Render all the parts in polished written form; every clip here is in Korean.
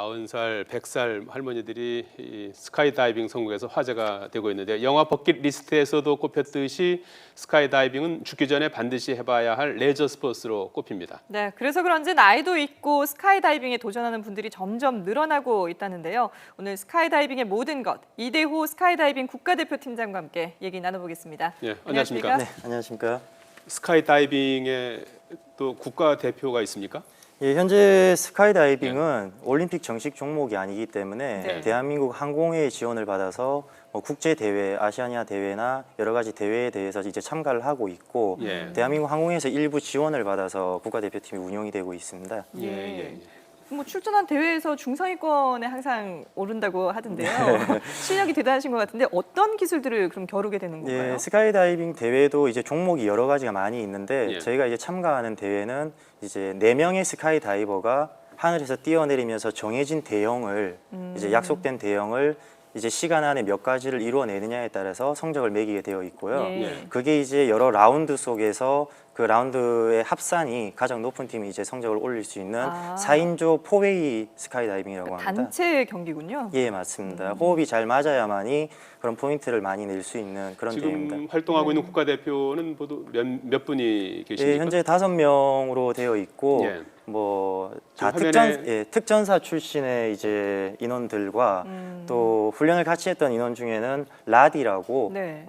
90살, 100살 할머니들이 이 스카이다이빙 성공해서 화제가 되고 있는데 영화 버킷리스트에서도 꼽혔듯이 스카이다이빙은 죽기 전에 반드시 해봐야 할 레저 스포츠로 꼽힙니다. 네, 그래서 그런지 나이도 있고 스카이다이빙에 도전하는 분들이 점점 늘어나고 있다는데요. 오늘 스카이다이빙의 모든 것, 이대호 스카이다이빙 국가대표팀장과 함께 얘기 나눠보겠습니다. 예, 안녕하십니까? 네, 안녕하십니까? 스카이다이빙에 또 국가대표가 있습니까? 예, 현재 스카이다이빙은 올림픽 정식 종목이 아니기 때문에 네. 대한민국 항공회의 지원을 받아서 국제 대회, 아시아니아 대회나 여러 가지 대회에 대해서 이제 참가를 하고 있고 예. 대한민국 항공회에서 일부 지원을 받아서 국가대표팀이 운영이 되고 있습니다. 예. 뭐 출전한 대회에서 중상위권에 항상 오른다고 하던데요. 실력이 대단하신 것 같은데 어떤 기술들을 그럼 겨루게 되는 건가요? 예, 스카이다이빙 대회도 이제 종목이 여러 가지가 많이 있는데 예. 저희가 이제 참가하는 대회는 이제 4명의 스카이다이버가 하늘에서 뛰어내리면서 정해진 대형을 이제 약속된 대형을 이제 시간 안에 몇 가지를 이루어내느냐에 따라서 성적을 매기게 되어 있고요. 예. 그게 이제 여러 라운드 속에서 그 라운드의 합산이 가장 높은 팀이 이제 성적을 올릴 수 있는 4인조 포웨이 스카이다이빙이라고 합니다. 단체 경기군요. 예, 맞습니다. 호흡이 잘 맞아야만이 그런 포인트를 많이 낼 수 있는 그런 대회입니다. 지금 활동하고 있는 국가대표는 모두 몇 분이 계십니까? 예, 현재 5명으로 되어 있고 예. 뭐 다 지금 화면에- 특전사 출신의 이제 인원들과 또 훈련을 같이 했던 인원 중에는 라디라고 네.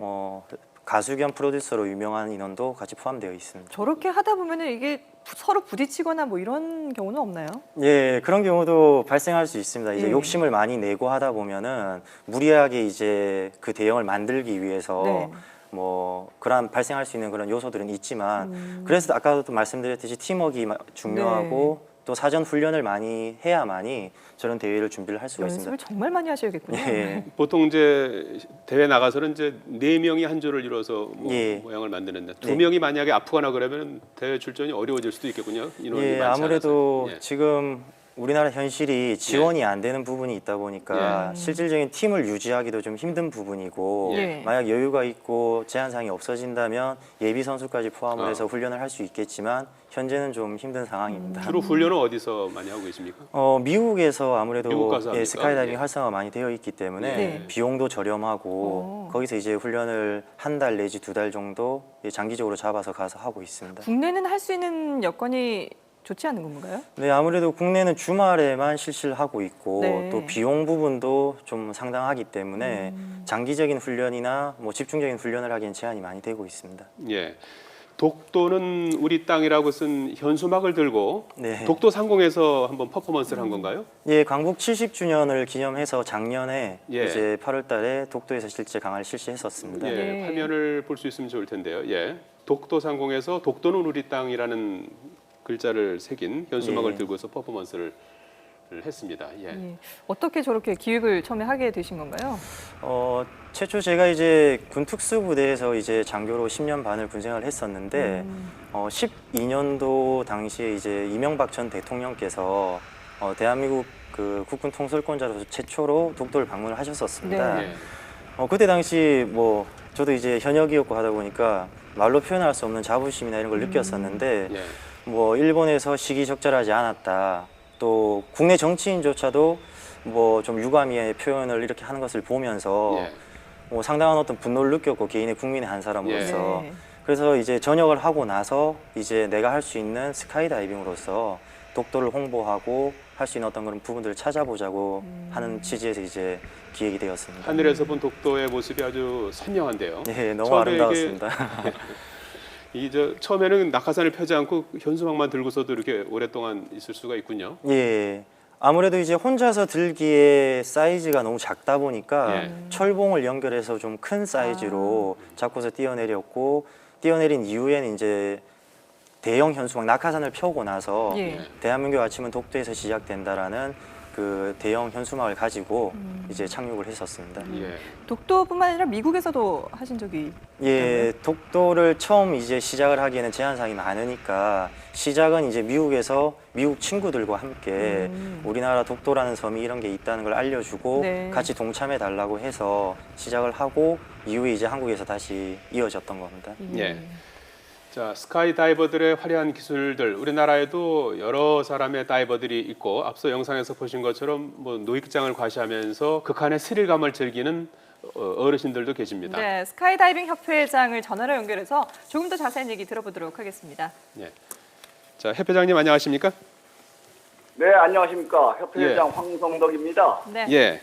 가수 겸 프로듀서로 유명한 인원도 같이 포함되어 있습니다. 저렇게 하다 보면은 이게 서로 부딪히거나 뭐 이런 경우는 없나요? 예, 그런 경우도 발생할 수 있습니다. 이제 예. 욕심을 많이 내고 하다 보면은 무리하게 이제 그 대형을 만들기 위해서 네. 뭐 그런 발생할 수 있는 그런 요소들은 있지만 그래서 아까도 말씀드렸듯이 팀워크가 중요하고 네. 또 사전 훈련을 많이 해야만이 저런 대회를 준비를 할 수가 있습니다. 연습을 정말 많이 하셔야겠군요. 예. 보통 이제 대회 나가서는 이제 4명이 한 조를 이뤄서 뭐 예. 모양을 만드는데 네. 2명이 만약에 아프거나 그러면 대회 출전이 어려워질 수도 있겠군요. 인원이 예, 많지 아무래도 않아서. 예. 지금 우리나라 현실이 지원이 안 되는 부분이 있다 보니까 실질적인 팀을 유지하기도 좀 힘든 부분이고 예. 만약 여유가 있고 제한사항이 없어진다면 예비 선수까지 포함을 해서 훈련을 할 수 있겠지만 현재는 좀 힘든 상황입니다. 주로 훈련은 어디서 많이 하고 계십니까? 미국에서 아무래도 미국 가서 합니까? 스카이다이빙 예. 활성화가 많이 되어 있기 때문에 네. 비용도 저렴하고 거기서 이제 훈련을 한 달 내지 2달 정도 장기적으로 잡아서 가서 하고 있습니다. 국내는 할 수 있는 여건이 좋지 않은 건가요? 네, 아무래도 국내는 주말에만 실시를 하고 있고 네. 또 비용 부분도 좀 상당하기 때문에 장기적인 훈련이나 뭐 집중적인 훈련을 하기엔 제한이 많이 되고 있습니다. 예. 독도는 우리 땅이라고 쓴 현수막을 들고 네. 독도 상공에서 한번 퍼포먼스를 한 건가요? 예, 광복 70주년을 기념해서 작년에 예. 이제 8월달에 독도에서 실제 강화를 실시했었습니다. 예. 네. 화면을 볼 수 있으면 좋을 텐데요. 예. 독도 상공에서 독도는 우리 땅이라는 글자를 새긴 현수막을 예. 들고서 퍼포먼스를 했습니다. 예. 예. 어떻게 저렇게 기획을 처음에 하게 되신 건가요? 최초 제가 이제 군 특수부대에서 이제 장교로 10년 반을 군생활을 했었는데 12년도 당시에 이제 이명박 전 대통령께서 대한민국 그 국군 통솔권자로서 최초로 독도를 방문을 하셨었습니다. 네. 예. 그때 당시 뭐 저도 이제 현역이었고 하다 보니까 말로 표현할 수 없는 자부심이나 이런 걸 느꼈었는데 예. 뭐 일본에서 시기적절하지 않았다. 또 국내 정치인조차도 뭐 좀 유감의 표현을 이렇게 하는 것을 보면서 예. 뭐 상당한 어떤 분노를 느꼈고 개인의 국민의 한 사람으로서 네. 그래서 이제 전역을 하고 나서 이제 내가 할 수 있는 스카이다이빙으로서 독도를 홍보하고 할 수 있는 어떤 그런 부분들을 찾아보자고 하는 취지에서 이제 기획이 되었습니다. 하늘에서 본 독도의 모습이 아주 선명한데요. 네, 너무 처음에 아름다웠습니다. 처음에는 낙하산을 펴지 않고 현수막만 들고서도 이렇게 오랫동안 있을 수가 있군요. 예. 아무래도 이제 혼자서 들기에 사이즈가 너무 작다 보니까 예. 철봉을 연결해서 좀 큰 사이즈로 잡고서 뛰어내렸고 뛰어내린 이후에는 이제 대형 현수막 낙하산을 펴고 나서 예. 대한민국 아침은 독도에서 시작된다라는 그 대형 현수막을 가지고 이제 착륙을 했었습니다. 예. 독도뿐만 아니라 미국에서도 하신 적이 예, 독도를 처음 이제 시작을 하기에는 제한사항이 많으니까 시작은 이제 미국에서 미국 친구들과 함께 우리나라 독도라는 섬이 이런 게 있다는 걸 알려주고 네. 같이 동참해 달라고 해서 시작을 하고 이후에 이제 한국에서 다시 이어졌던 겁니다. 예. 자, 스카이 다이버들의 화려한 기술들, 우리나라에도 여러 사람의 다이버들이 있고 앞서 영상에서 보신 것처럼 뭐 노익장을 과시하면서 극한의 스릴감을 즐기는 어르신들도 계십니다. 네, 스카이다이빙 협회장을 전화로 연결해서 조금 더 자세한 얘기 들어보도록 하겠습니다. 예. 자, 협회장님 안녕하십니까? 네, 안녕하십니까. 협회장 예. 황성덕입니다. 네. 예.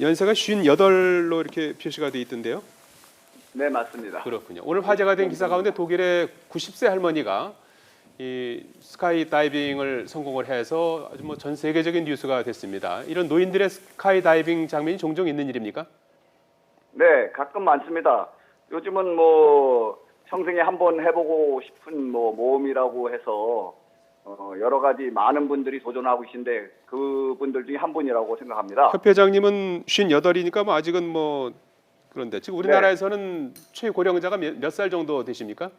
연세가 58로 이렇게 표시가 돼 있던데요. 네, 맞습니다. 그렇군요. 오늘 화제가 된 기사 가운데 독일의 90세 할머니가 이 스카이 다이빙을 성공을 해서 아주 뭐 전 세계적인 뉴스가 됐습니다. 이런 노인들의 스카이 다이빙 장면이 종종 있는 일입니까? 네, 가끔 많습니다. 요즘은 뭐 평생에 한번 해보고 싶은 뭐 모험이라고 해서 여러 가지 많은 분들이 도전하고 계신데 그분들 중에 한 분이라고 생각합니다. 협회장님은 58이니까 뭐 아직은 뭐 그런데 지금 우리나라에서는 최고령자가 몇 살 정도 되십니까?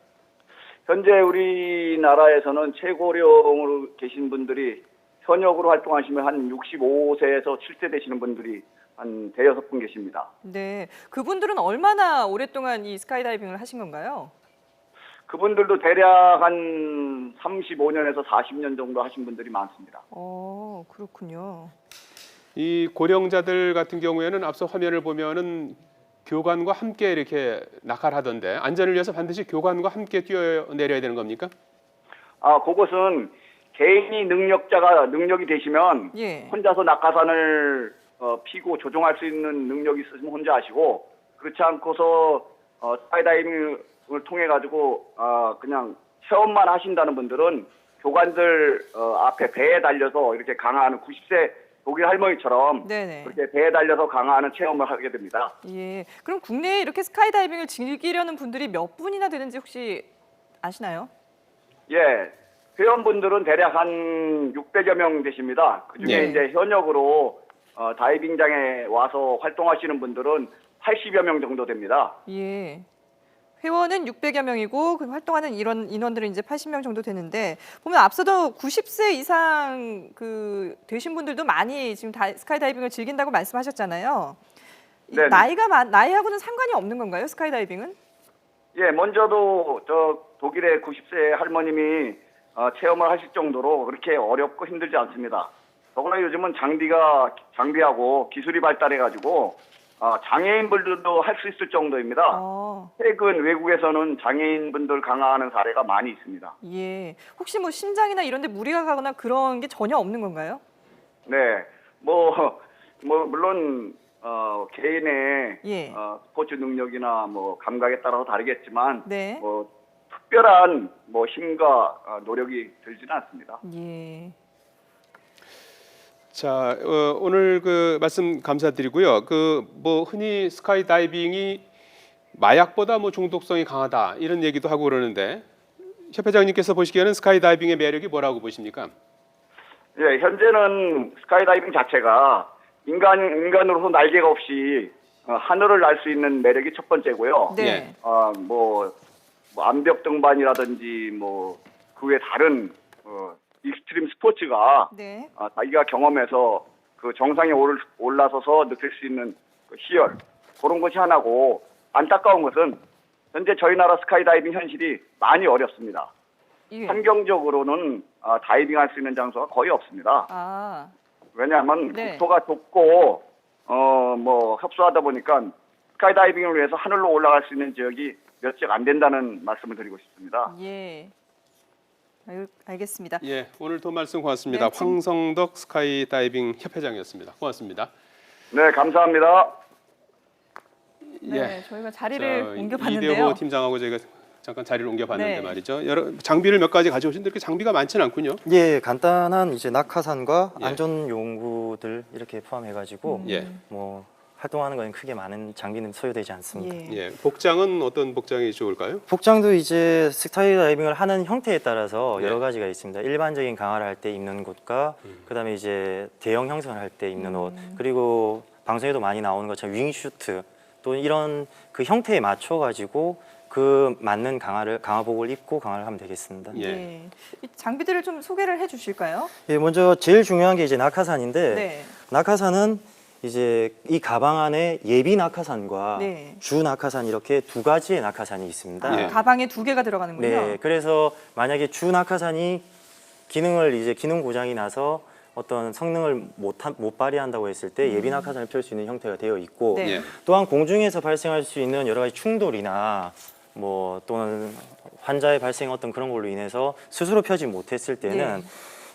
현재 우리나라에서는 최고령으로 계신 분들이 현역으로 활동하시면 한 65세에서 7세 되시는 분들이 한 대여섯 분 계십니다. 네, 그분들은 얼마나 오랫동안 이 스카이다이빙을 하신 건가요? 그분들도 대략 한 35년에서 40년 정도 하신 분들이 많습니다. 그렇군요. 이 고령자들 같은 경우에는 앞서 화면을 보면은 교관과 함께 이렇게 낙하하던데 안전을 위해서 반드시 교관과 함께 뛰어내려야 되는 겁니까? 아, 그것은 개인이 능력이 되시면 예. 혼자서 낙하산을 피고 조종할 수 있는 능력이 있으시면 혼자 하시고 그렇지 않고서 스카이다이빙을 통해 가지고 그냥 체험만 하신다는 분들은 교관들 앞에 배에 달려서 이렇게 강화하는 90세 독일 할머니처럼 네네. 그렇게 배에 달려서 강화하는 체험을 하게 됩니다. 예. 그럼 국내에 이렇게 스카이다이빙을 즐기려는 분들이 몇 분이나 되는지 혹시 아시나요? 예, 회원분들은 대략 한 600여 명 되십니다. 그중에 예. 이제 현역으로 다이빙장에 와서 활동하시는 분들은 80여 명 정도 됩니다. 예. 회원은 600여 명이고 그 활동하는 이런 인원들은 이제 80명 정도 되는데 보면 앞서도 90세 이상 되신 분들도 많이 지금 스카이다이빙을 즐긴다고 말씀하셨잖아요. 이 네네. 나이하고는 상관이 없는 건가요? 스카이다이빙은? 예, 먼저도 독일의 90세 할머님이 체험을 하실 정도로 그렇게 어렵고 힘들지 않습니다. 더구나 요즘은 장비하고 기술이 발달해가지고 장애인분들도 할 수 있을 정도입니다. 최근 외국에서는 장애인분들 강화하는 사례가 많이 있습니다. 예. 혹시 뭐 심장이나 이런 데 무리가 가거나 그런 게 전혀 없는 건가요? 네, 물론 개인의 예. 스포츠 능력이나 뭐 감각에 따라서 다르겠지만 네. 뭐 특별한 뭐 힘과 노력이 들지는 않습니다. 예. 자, 오늘 그 말씀 감사드리고요. 뭐 흔히 스카이 다이빙이 마약보다 뭐 중독성이 강하다 이런 얘기도 하고 그러는데 협회장님께서 보시기에는 스카이 다이빙의 매력이 뭐라고 보십니까? 예, 현재는 스카이다이빙 자체가 인간으로서 날개가 없이 하늘을 날 수 있는 매력이 첫 번째고요. 네. 뭐 암벽 등반이라든지 뭐 그 외 다른 익스트림 스포츠가 네. 자기가 경험해서 그 정상에 올라서서 느낄 수 있는 그 희열 그런 것이 하나고 안타까운 것은 현재 저희 나라 스카이다이빙 현실이 많이 어렵습니다. 예. 환경적으로는 다이빙할 수 있는 장소가 거의 없습니다. 왜냐하면 네. 국토가 좁고 뭐 협소하다 보니까 스카이다이빙을 위해서 하늘로 올라갈 수 있는 지역이 몇 지역 안 된다는 말씀을 드리고 싶습니다. 예. 알겠습니다. 예, 오늘 더 말씀 고맙습니다. 네, 황성덕 스카이 다이빙 협회장이었습니다. 고맙습니다. 네, 감사합니다. 네, 저희가 자리를 옮겨봤는데요. 이대호 팀장하고 저희가 잠깐 자리를 옮겨봤는데 네. 말이죠. 여러 장비를 몇 가지 가져오신데 이렇게 장비가 많지는 않군요. 예, 간단한 이제 낙하산과 예. 안전 용구들 이렇게 포함해가지고 예. 뭐 활동하는 거는 크게 많은 장비는 소요되지 않습니다. 예. 예, 복장은 어떤 복장이 좋을까요? 복장도 이제 스카이다이빙을 하는 형태에 따라서 예. 여러 가지가 있습니다. 일반적인 강화를 할 때 입는 곳과 그다음에 이제 대형 형성을 할 때 입는 옷 그리고 방송에도 많이 나오는 것처럼 윙슈트 또 이런 그 형태에 맞춰 가지고 그 맞는 강화복을 입고 강화를 하면 되겠습니다. 예. 예. 이 장비들을 좀 소개를 해주실까요? 예, 먼저 제일 중요한 게 이제 낙하산인데 네. 낙하산은 이제 이 가방 안에 예비 낙하산과 네. 주 낙하산 이렇게 두 가지의 낙하산이 있습니다. 예. 가방에 2개가 들어가는군요. 네, 그래서 만약에 주 낙하산이 기능 고장이 나서 어떤 성능을 못 발휘한다고 했을 때 예비 낙하산을 펼 수 있는 형태가 되어 있고 네. 예. 또한 공중에서 발생할 수 있는 여러 가지 충돌이나 뭐 또는 환자의 발생 어떤 그런 걸로 인해서 스스로 펴지 못했을 때는 네.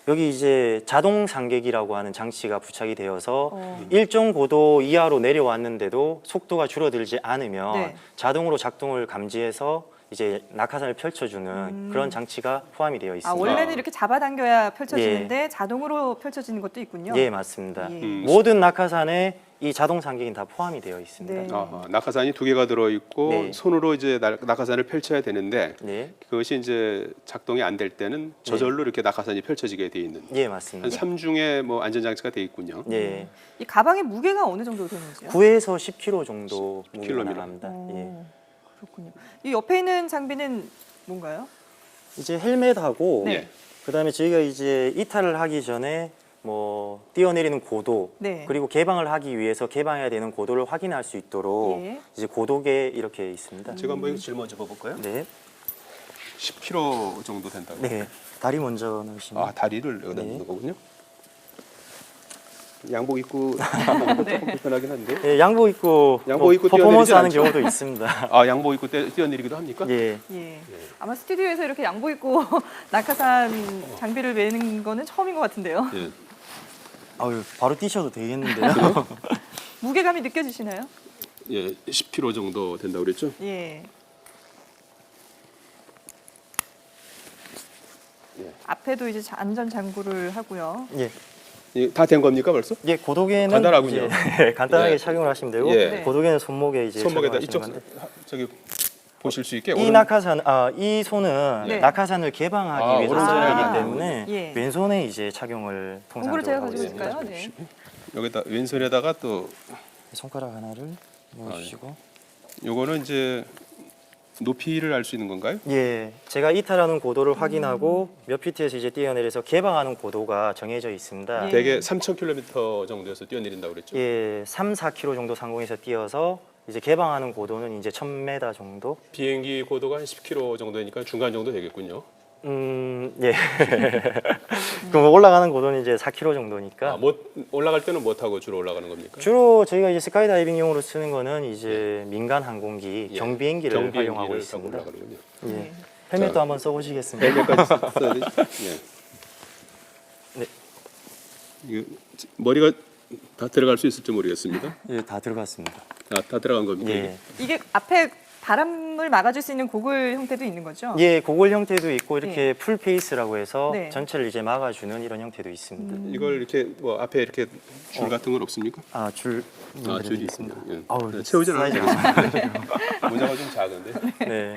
여기 이제 자동 상객이라고 하는 장치가 부착이 되어서 어. 일정 고도 이하로 내려왔는데도 속도가 줄어들지 않으면 네. 자동으로 작동을 감지해서 이제 낙하산을 펼쳐주는 그런 장치가 포함이 되어 아, 있습니다. 원래는 이렇게 잡아당겨야 펼쳐지는데 자동으로 펼쳐지는 것도 있군요. 예, 맞습니다. 예. 모든 낙하산에 이 자동 상객이 다 포함이 되어 있습니다. 네. 아하, 낙하산이 2개가 들어 있고 네. 손으로 이제 낙하산을 펼쳐야 되는데 네, 그것이 이제 작동이 안 될 때는 저절로 이렇게 낙하산이 펼쳐지게 돼 있는 예, 한 맞습니다. 3중의 뭐 안전장치가 돼 있군요. 예, 이 가방의 무게가 어느 정도 되는지요? 9에서 10kg 정도 무게가 킬로미터. 나갑니다. 예. 어, 그렇군요. 이 옆에 있는 장비는 뭔가요? 이제 헬멧하고 네. 그다음에 저희가 이제 이탈을 하기 전에 뭐 뛰어내리는 고도 네. 그리고 개방을 하기 위해서 개방해야 되는 고도를 확인할 수 있도록 예. 이제 고도계 이렇게 있습니다. 제가 한번 질 먼저 봐볼까요? 네, 10kg 정도 된다고. 네, 다리 먼저 넣으시면. 아 다리를 여기다 네. 넣는 거군요. 양복 입고 네. 조금 불편하긴 한데. 예, 양복 입고 양복 입고 퍼포먼스 뛰어내리진 하는 않죠? 경우도 있습니다. 아 양복 입고 뛰어내리기도 합니까? 예, 예. 아마 스튜디오에서 이렇게 양복 입고 낙하산 장비를 매는 거는 처음인 것 같은데요. 예. 아유, 바로 뛰셔도 되겠는데요. 무게감이 느껴지시나요? 예, 10kg 정도 된다고 그랬죠? 예. 예. 앞에도 이제 안전 장구를 하고요. 예, 다 된 겁니까 벌써? 예, 고도계는 간단하군요. 이제 간단하게 예. 착용을 하시면 되고 예. 고도계는 손목에 이제 손목에다 착용하시는 이쪽 건데. 저기 보실 수 있게 이 낙하산, 이 손은 네. 낙하산을 개방하기 아, 위해서 오른손에 사용하기 하는 때문에 예. 왼손에 이제 착용을 그거를 제가 통상적으로 하고 가지고 있습니다. 있을까요? 네. 여기다 왼손에다가 또 손가락 하나를 넣어주시고. 요거는 이제 높이를 알 수 있는 건가요? 예, 제가 이탈하는 고도를 확인하고 몇 피트에서 이제 뛰어내려서 개방하는 고도가 정해져 있습니다. 예. 대개 3,000km 정도에서 뛰어내린다고 그랬죠? 예, 3, 4km 정도 상공에서 뛰어서 이제 개방하는 고도는 이제 1,000m 정도. 비행기 고도가 한 10km 정도니까 중간 정도 되겠군요. 예. 그럼 올라가는 고도는 이제 4km 정도니까. 아, 못 올라갈 때는 못 하고 주로 올라가는 겁니까? 주로 저희가 이제 스카이다이빙용으로 쓰는 거는 이제 민간 항공기 예. 경비행기를 활용하고 타고 있습니다. 올라가는군요. 예. 네. 헬멧도 자. 한번 써보시겠습니다. 헬멧까지 써야 되죠? 예. 네. 이거 머리가 다 들어갈 수 있을지 모르겠습니다. 예, 다 들어갔습니다. 다 들어간 겁니까? 예. 이게 앞에 바람을 막아줄 수 있는 고글 형태도 있는 거죠? 예, 고글 형태도 있고 이렇게 풀 페이스라고 해서 네. 전체를 이제 막아주는 이런 형태도 있습니다. 이걸 이렇게 뭐 앞에 이렇게 줄 같은 건 없습니까? 아, 줄 줄이 있습니다. 예. 아우, 네, 채우진 사이즈가 않아요. 모자가 좀 작은데. 네.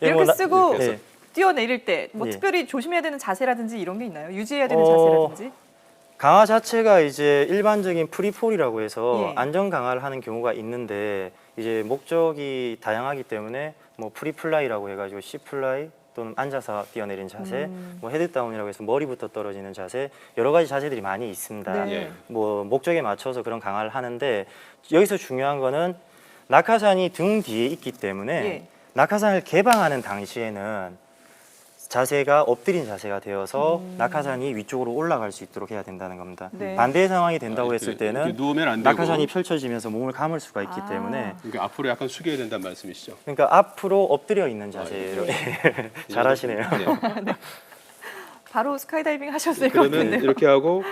예, 이렇게 뭐 나- 쓰고 네. 뛰어내릴 때 뭐 예. 특별히 조심해야 되는 자세라든지 이런 게 있나요? 유지해야 되는 어, 자세라든지? 강화 자체가 이제 일반적인 프리폴이라고 해서 예. 안전 강화를 하는 경우가 있는데 이제 목적이 다양하기 때문에 뭐 프리플라이라고 해가지고 C플라이 또는 앉아서 뛰어내린 자세, 뭐 헤드다운이라고 해서 머리부터 떨어지는 자세 여러 가지 자세들이 많이 있습니다. 네. 예. 뭐 목적에 맞춰서 그런 강화를 하는데 여기서 중요한 거는 낙하산이 등 뒤에 있기 때문에 예. 낙하산을 개방하는 당시에는 자세가 엎드린 자세가 되어서 낙하산이 위쪽으로 올라갈 수 있도록 해야 된다는 겁니다. 네. 반대의 상황이 된다고 아, 했을 이렇게 때는 누우면 안 되고 낙하산이 펼쳐지면서 몸을 감을 수가 있기 아. 때문에 그러니까 앞으로 약간 숙여야 된다는 말씀이시죠? 그러니까 앞으로 엎드려 있는 자세로 잘하시네요. 네. 바로 스카이다이빙 하셔도 될 것 그러면 같은데요. 이렇게 하고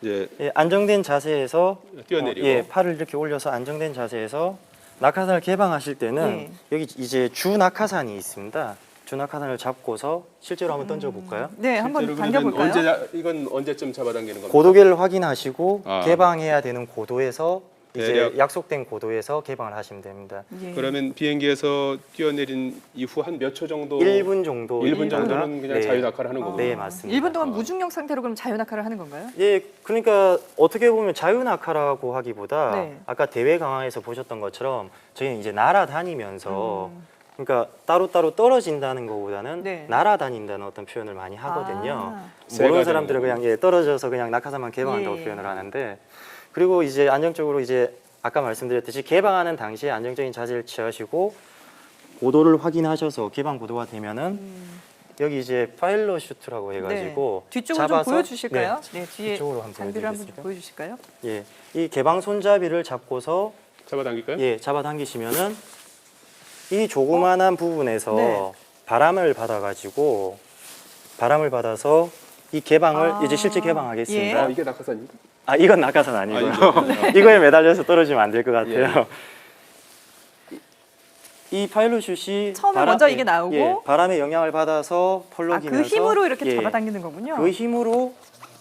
이제 예, 안정된 자세에서 뛰어내리고. 예, 팔을 이렇게 올려서 안정된 자세에서 낙하산을 개방하실 때는 예. 여기 이제 주 낙하산이 있습니다. 주 낙하산을 잡고서 실제로 한번 던져볼까요? 네, 한번 실제로 그러면 당겨볼까요? 이건 언제쯤 잡아당기는 겁니까? 고도계를 확인하시고 아. 개방해야 되는 고도에서 이제 대략. 약속된 고도에서 개방을 하시면 됩니다. 예. 그러면 비행기에서 뛰어내린 이후 한 몇 초 정도? 1분 정도. 1분 있다가, 정도는 그냥 네. 자유낙하를 하는 거고. 네, 맞습니다. 1분 동안 무중력 상태로 그럼 자유낙하를 하는 건가요? 예, 그러니까 어떻게 보면 자유낙하라고 하기보다 네. 아까 대회 강화에서 보셨던 것처럼 저희는 이제 날아다니면서 그러니까 따로따로 떨어진다는 것보다는 네. 날아다닌다는 어떤 표현을 많이 하거든요. 아. 새가 모르는 사람들은 되는 그냥 떨어져서 그냥 낙하산만 개방한다고 예. 표현을 하는데 그리고 이제 안정적으로 이제 아까 말씀드렸듯이 개방하는 당시에 안정적인 자세를 취하시고 고도를 확인하셔서 개방 고도가 되면은 여기 이제 파일럿 슈트라고 해가지고 네. 뒤쪽으로 좀 보여주실까요? 네, 뒤에 뒤쪽으로 한번 장비를 한번 좀 보여드리겠습니다. 보여주실까요? 예, 이 개방 손잡이를 잡고서 잡아당길까요? 예, 잡아당기시면은 이 조그만한 부분에서 네. 바람을 받아서 이 개방을 이제 실제 개방하겠습니다. 이게 낙하산입니까? 아, 이건 낙하산 아니고요. 아니죠. 이거에 매달려서 떨어지면 안 될 것 같아요. 예. 이 파일럿 슛이 처음에 먼저 이게 나오고 예, 바람의 영향을 받아서 아, 펄럭이면서 그 힘으로 이렇게 예, 잡아당기는 거군요. 그 힘으로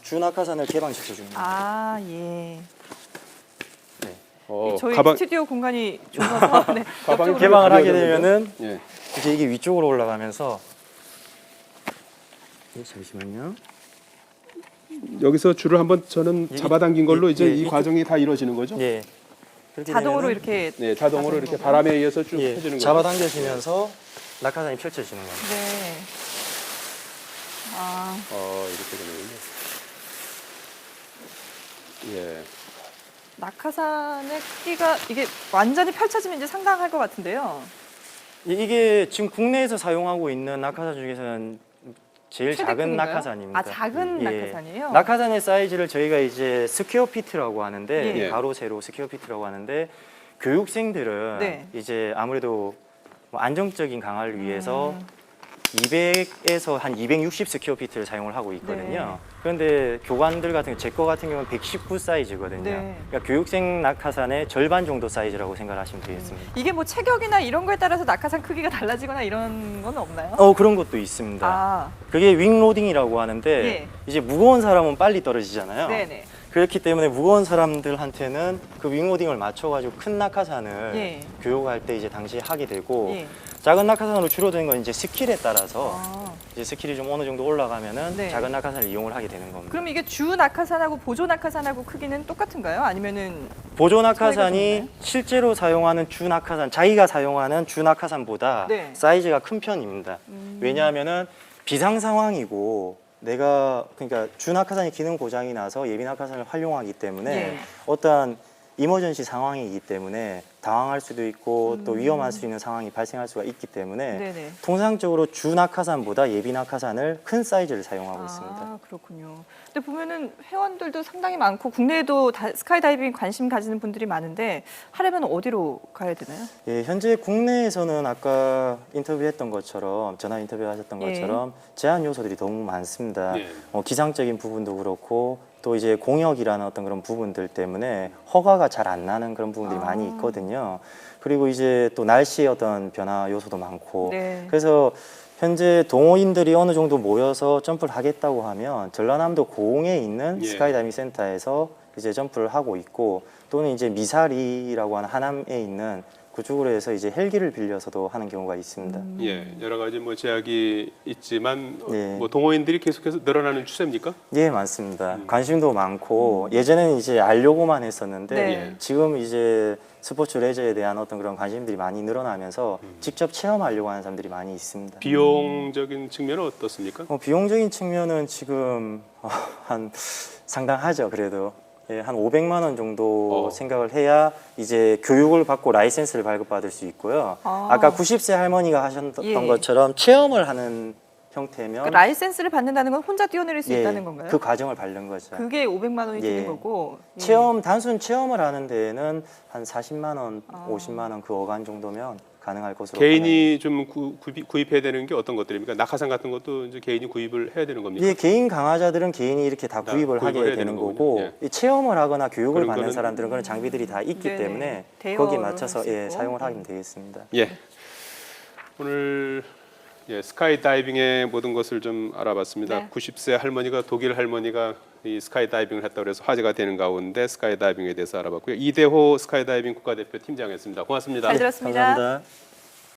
준낙하산을 개방시켜 줍니다. 아, 예. 저희 가방 스튜디오 공간이 좁아서 네, 가방이 옆쪽으로 개방을 하게 그려졌는데? 되면은 예. 이제 이게 위쪽으로 올라가면서 잠시만요. 여기서 줄을 한번 저는 잡아당긴 걸로 이제 이 이쪽- 과정이 다 이루어지는 거죠? 예. 그렇게 자동으로 되면은 이렇게 네, 자동으로 가는 이렇게 거고요. 바람에 의해서 쭉 예, 펴지는 거죠. 잡아당겨지면서 낙하산이 펼쳐지는 겁니다. 네. 아, 이렇게 되는군요. 예. 낙하산의 크기가 이게 완전히 펼쳐지면 이제 상당할 것 같은데요. 이게 지금 국내에서 사용하고 있는 낙하산 중에서는 제일 최대 작은 크기인가요? 낙하산입니다. 아, 작은 예. 낙하산이에요? 낙하산의 사이즈를 저희가 이제 스퀘어 피트라고 하는데 예. 가로 세로 스퀘어 피트라고 하는데 교육생들은 네. 이제 아무래도 뭐 안정적인 강화를 위해서 200에서 한 260 스퀘어 피트를 사용을 하고 있거든요. 네. 그런데 교관들 같은 제 거 같은 경우는 119 사이즈거든요. 네. 그러니까 교육생 낙하산의 절반 정도 사이즈라고 생각하시면 되겠습니다. 이게 뭐 체격이나 이런 거에 따라서 낙하산 크기가 달라지거나 이런 건 없나요? 그런 것도 있습니다. 아, 그게 윙로딩이라고 하는데 예. 이제 무거운 사람은 빨리 떨어지잖아요. 네네. 그렇기 때문에 무거운 사람들한테는 그 윙로딩을 맞춰가지고 큰 낙하산을 예. 교육할 때 이제 당시에 하게 되고 예. 작은 낙하산으로 줄어드는 건 이제 스킬에 따라서 아, 이제 스킬이 좀 어느 정도 올라가면은 네. 작은 낙하산을 이용을 하게 되는 겁니다. 그럼 이게 주 낙하산하고 보조 낙하산하고 크기는 똑같은가요? 아니면은 보조 차이가 낙하산이 좀 실제로 사용하는 주 낙하산, 자기가 사용하는 주 낙하산보다 네. 사이즈가 큰 편입니다. 왜냐하면은 비상 상황이고 내가 그러니까 주 낙하산이 기능 고장이 나서 예비 낙하산을 활용하기 때문에 네. 어떠한 이머전시 상황이기 때문에 당황할 수도 있고 또 위험할 수 있는 상황이 발생할 수가 있기 때문에 네네. 통상적으로 주 낙하산보다 예비 낙하산을 큰 사이즈를 사용하고 있습니다. 아, 그렇군요. 근데 보면은 회원들도 상당히 많고 국내에도 스카이다이빙 관심 가지는 분들이 많은데 하려면 어디로 가야 되나요? 예, 현재 국내에서는 아까 인터뷰했던 것처럼 전화 인터뷰하셨던 예. 것처럼 제한 요소들이 너무 많습니다. 예. 기상적인 부분도 그렇고 또 이제 공역이라는 어떤 그런 부분들 때문에 허가가 잘 안 나는 그런 부분들이 아. 많이 있거든요. 그리고 이제 또 날씨의 어떤 변화 요소도 많고 네. 그래서 현재 동호인들이 어느 정도 모여서 점프를 하겠다고 하면 전라남도 고흥에 있는 예. 스카이다이빙 센터에서 이제 점프를 하고 있고 또는 이제 미사리라고 하는 하남에 있는 그쪽으로 해서 이제 헬기를 빌려서도 하는 경우가 있습니다. 예, 여러 가지 뭐 제약이 있지만 네. 뭐 동호인들이 계속해서 늘어나는 추세입니까? 예, 맞습니다. 관심도 많고 예전에는 이제 알려고만 했었는데 네. 지금 이제 스포츠 레저에 대한 어떤 그런 관심들이 많이 늘어나면서 직접 체험하려고 하는 사람들이 많이 있습니다. 비용적인 측면은 어떻습니까? 비용적인 측면은 지금 한 상당하죠. 그래도 예, 한 500만 원 정도 생각을 해야 이제 교육을 받고 라이센스를 발급받을 수 있고요. 아. 아까 90세 할머니가 하셨던 예. 것처럼 체험을 하는 형태면 그 라이센스를 받는다는 건 혼자 뛰어내릴 수 예, 있다는 건가요? 그 과정을 밟는 거죠. 그게 500만 원이 드는 예. 거고. 예. 단순 체험을 하는 데에는 한 40만 원, 50만 원 그 어간 정도면 가능할 것으로 개인이 좀 구입해야 되는 게 어떤 것들입니까? 낙하산 같은 것도 이제 개인이 구입을 해야 되는 겁니까? 예, 개인 강화자들은 개인이 이렇게 다 구입을 구입을 하게 해야 되는 되는 거고 거군요. 이 체험을 하거나 교육을 그런 받는 거는 사람들은 그런 장비들이 다 있기 네네. 때문에 대여를 거기에 할 맞춰서 수 예, 있고. 사용을 하면 되겠습니다. 예. 오늘 스카이 다이빙의 모든 것을 좀 알아봤습니다. 네. 90세 할머니가 독일 할머니가 이 스카이 다이빙을 했다고 해서 화제가 되는 가운데 스카이 다이빙에 대해서 알아봤고요. 이대호 스카이 다이빙 국가대표 팀장이었습니다. 고맙습니다. 잘 들었습니다. 감사합니다.